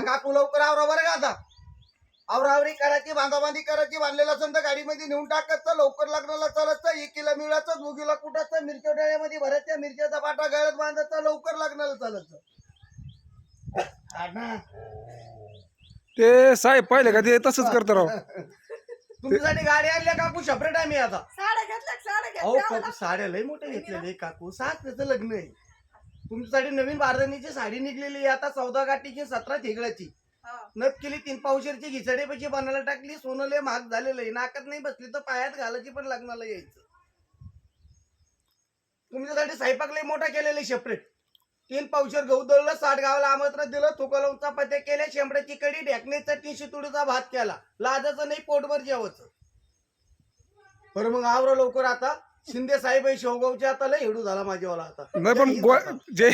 काकू लवकर आवरा बरं का आता. आवरावरी करायची, बांधाबांधी करायची, बांधलेला समजा गाडीमध्ये नेऊन टाकायचं, लवकर लग्नाला चालायचं, 1 किलो मिळायचं, 2 किलो कुटायचं, मिरच्या डळ्यामध्ये भरायच्या, मिरच्याचा पाटा गळ्यात बांधायचा, लवकर लग्नाला चालायचं. ते साहेब पाहिले का ते तसंच करतो राव. तुमच्यासाठी गाडी आणल्या काकू सेपरेट आहे मी आता. साड्या घेतल्या साड्या अहो घेतल्या काकू साड्या लय मोठे घेतलेले काकू, 7 त्याचं लग्न आहे. तुमच्यासाठी नवीन बारदानीची साडी निघलेली आहे आता, 14 गाठीची, 17 ठेगळाची. नथ केली, 3 पावशेरची, घिसडे पैकी बनायला टाकली. सोनं लय महाग झालेलं आहे, नाकात नाही बसली तर पायात घालायची, पण लग्नाला यायचं. तुमच्यासाठी स्वयंपाक लय मोठा केलेला सेपरेट. 3 पावशेर गहू दळलं, 60 गावाला आमंत्रण दिलं, तुका लावून चपात्या केल्या, शेंबड्याची कढी, ढेकणे, चटणी, शितुडीचा भात केला. लाजाचं नाही, पोटभर जेवायचं. बरं मग आवरा लवकर आता. शिंदे साहेब शेवगावचे आता लय हेडू झाला माझ्यावाला आता. नाही पण जे